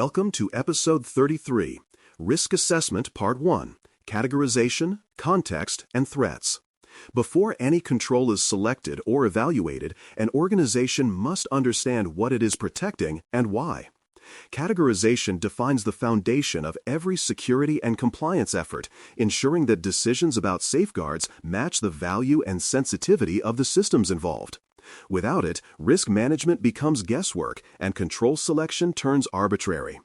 Welcome to Episode 33, Risk Assessment Part 1, Categorization, Context, and Threats. Before any control is selected or evaluated, an organization must understand what it is protecting and why. Categorization defines the foundation of every security and compliance effort, ensuring that decisions about safeguards match the value and sensitivity of the systems involved. Without it, risk management becomes guesswork and control selection turns arbitrary.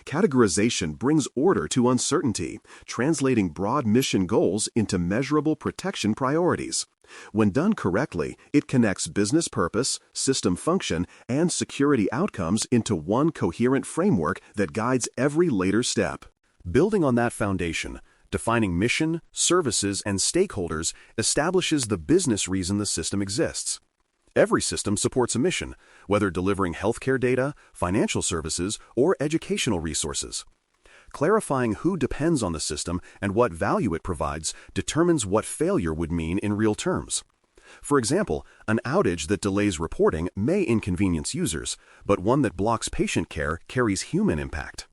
Categorization brings order to uncertainty, translating broad mission goals into measurable protection priorities. When done correctly, it connects business purpose, system function, and security outcomes into one coherent framework that guides every later step. Building on that foundation, defining mission, services, and stakeholders establishes the business reason the system exists. Every system supports a mission, whether delivering healthcare data, financial services, or educational resources. Clarifying who depends on the system and what value it provides determines what failure would mean in real terms. For example, an outage that delays reporting may inconvenience users, but one that blocks patient care carries human impact.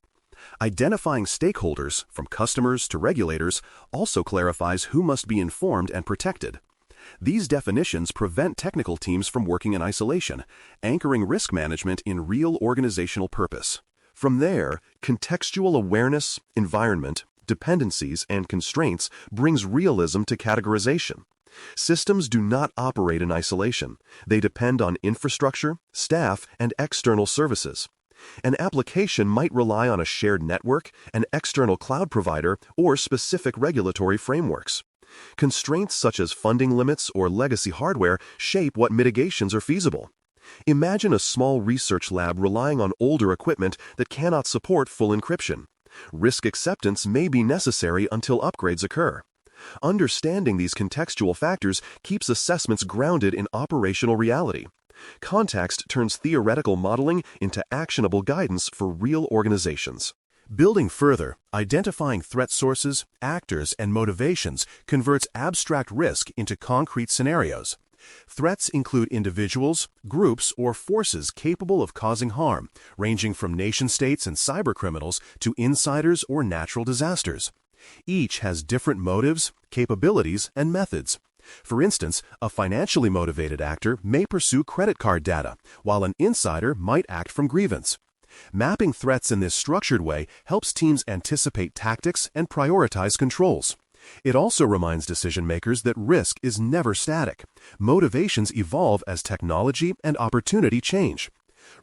Identifying stakeholders, from customers to regulators, also clarifies who must be informed and protected. These definitions prevent technical teams from working in isolation, anchoring risk management in real organizational purpose. From there, contextual awareness, environment, dependencies, and constraints brings realism to categorization. Systems do not operate in isolation. They depend on infrastructure, staff, and external services. An application might rely on a shared network, an external cloud provider, or specific regulatory frameworks. Constraints such as funding limits or legacy hardware shape what mitigations are feasible. Imagine a small research lab relying on older equipment that cannot support full encryption. Risk acceptance may be necessary until upgrades occur. Understanding these contextual factors keeps assessments grounded in operational reality. Context turns theoretical modeling into actionable guidance for real organizations. Building further, identifying threat sources, actors, and motivations converts abstract risk into concrete scenarios. Threats include individuals, groups, or forces capable of causing harm, ranging from nation-states and cybercriminals to insiders or natural disasters. Each has different motives, capabilities, and methods. For instance, a financially motivated actor may pursue credit card data, while an insider might act from grievance. Mapping threats in this structured way helps teams anticipate tactics and prioritize controls. It also reminds decision-makers that risk is never static. Motivations evolve as technology and opportunity change.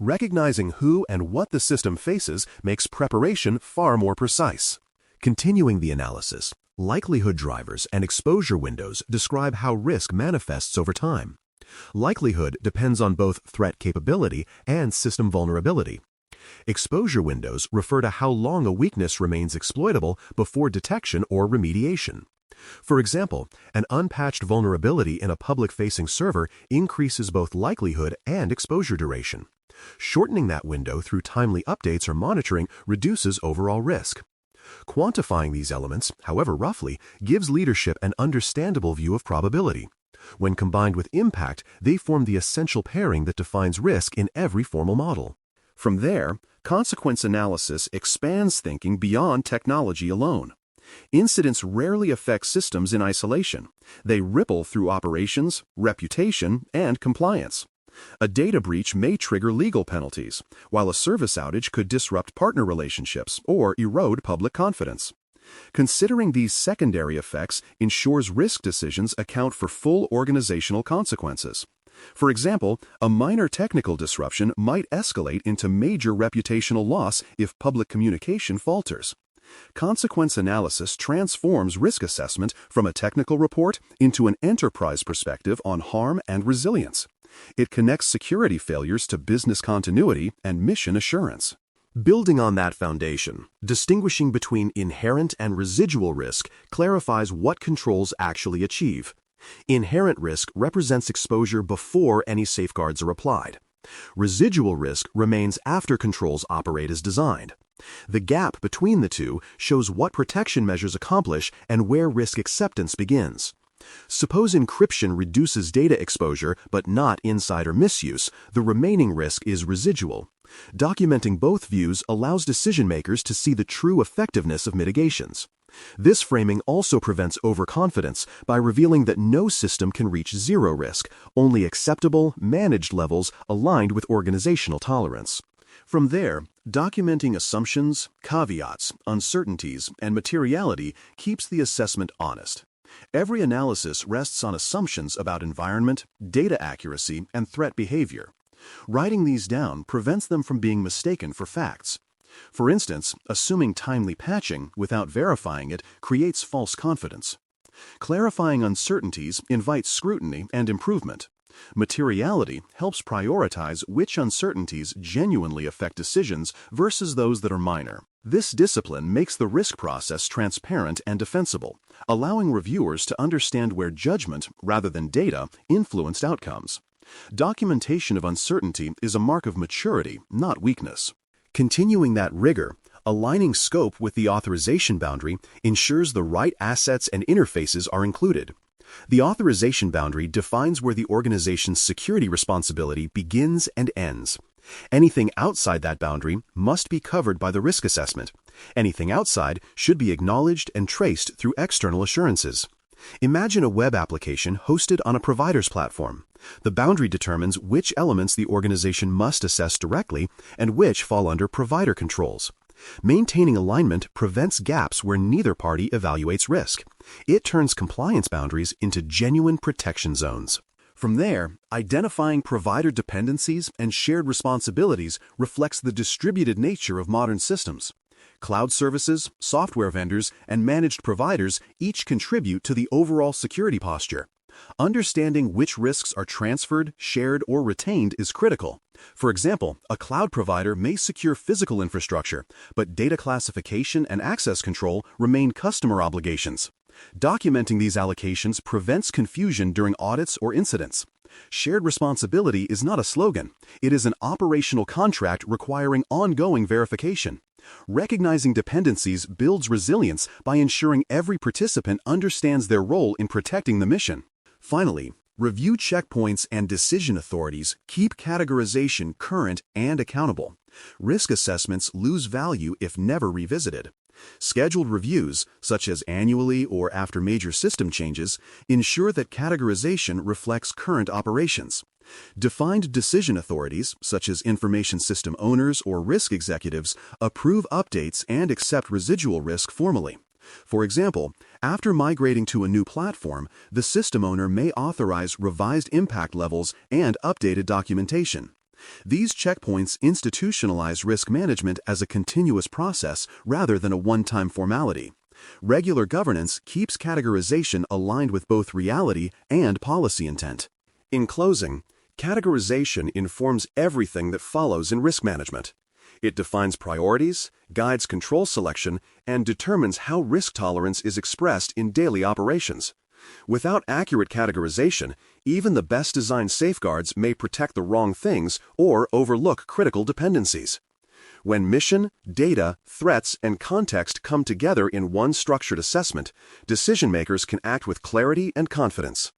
Recognizing who and what the system faces makes preparation far more precise. Continuing the analysis, likelihood drivers and exposure windows describe how risk manifests over time. Likelihood depends on both threat capability and system vulnerability. Exposure windows refer to how long a weakness remains exploitable before detection or remediation. For example, an unpatched vulnerability in a public-facing server increases both likelihood and exposure duration. Shortening that window through timely updates or monitoring reduces overall risk. Quantifying these elements, however roughly, gives leadership an understandable view of probability. When combined with impact, they form the essential pairing that defines risk in every formal model. From there, consequence analysis expands thinking beyond technology alone. Incidents rarely affect systems in isolation. They ripple through operations, reputation, and compliance. A data breach may trigger legal penalties, while a service outage could disrupt partner relationships or erode public confidence. Considering these secondary effects ensures risk decisions account for full organizational consequences. For example, a minor technical disruption might escalate into major reputational loss if public communication falters. Consequence analysis transforms risk assessment from a technical report into an enterprise perspective on harm and resilience. It connects security failures to business continuity and mission assurance. Building on that foundation, distinguishing between inherent and residual risk clarifies what controls actually achieve. Inherent risk represents exposure before any safeguards are applied. Residual risk remains after controls operate as designed. The gap between the two shows what protection measures accomplish and where risk acceptance begins. Suppose encryption reduces data exposure but not insider misuse, the remaining risk is residual. Documenting both views allows decision-makers to see the true effectiveness of mitigations. This framing also prevents overconfidence by revealing that no system can reach zero risk, only acceptable, managed levels aligned with organizational tolerance. From there, documenting assumptions, caveats, uncertainties, and materiality keeps the assessment honest. Every analysis rests on assumptions about environment, data accuracy, and threat behavior. Writing these down prevents them from being mistaken for facts. For instance, assuming timely patching without verifying it creates false confidence. Clarifying uncertainties invites scrutiny and improvement. Materiality helps prioritize which uncertainties genuinely affect decisions versus those that are minor. This discipline makes the risk process transparent and defensible, allowing reviewers to understand where judgment, rather than data, influenced outcomes. Documentation of uncertainty is a mark of maturity, not weakness. Continuing that rigor, aligning scope with the authorization boundary ensures the right assets and interfaces are included. The authorization boundary defines where the organization's security responsibility begins and ends. Anything outside that boundary must be covered by the risk assessment. Anything outside should be acknowledged and traced through external assurances. Imagine a web application hosted on a provider's platform. The boundary determines which elements the organization must assess directly and which fall under provider controls. Maintaining alignment prevents gaps where neither party evaluates risk. It turns compliance boundaries into genuine protection zones. From there, identifying provider dependencies and shared responsibilities reflects the distributed nature of modern systems. Cloud services, software vendors, and managed providers each contribute to the overall security posture. Understanding which risks are transferred, shared, or retained is critical. For example, a cloud provider may secure physical infrastructure, but data classification and access control remain customer obligations. Documenting these allocations prevents confusion during audits or incidents. Shared responsibility is not a slogan. It is an operational contract requiring ongoing verification. Recognizing dependencies builds resilience by ensuring every participant understands their role in protecting the mission. Finally, review checkpoints and decision authorities keep categorization current and accountable. Risk assessments lose value if never revisited. Scheduled reviews, such as annually or after major system changes, ensure that categorization reflects current operations. Defined decision authorities, such as information system owners or risk executives, approve updates and accept residual risk formally. For example, after migrating to a new platform, the system owner may authorize revised impact levels and updated documentation. These checkpoints institutionalize risk management as a continuous process rather than a one-time formality. Regular governance keeps categorization aligned with both reality and policy intent. In closing, categorization informs everything that follows in risk management. It defines priorities, guides control selection, and determines how risk tolerance is expressed in daily operations. Without accurate categorization, even the best designed safeguards may protect the wrong things or overlook critical dependencies. When mission, data, threats, and context come together in one structured assessment, decision-makers can act with clarity and confidence.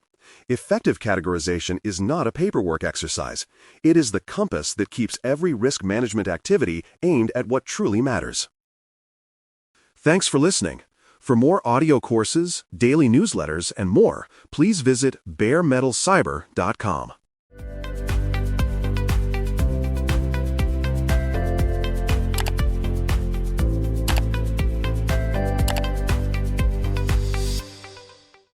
Effective categorization is not a paperwork exercise. It is the compass that keeps every risk management activity aimed at what truly matters. Thanks for listening. For more audio courses, daily newsletters, and more, please visit baremetalcyber.com.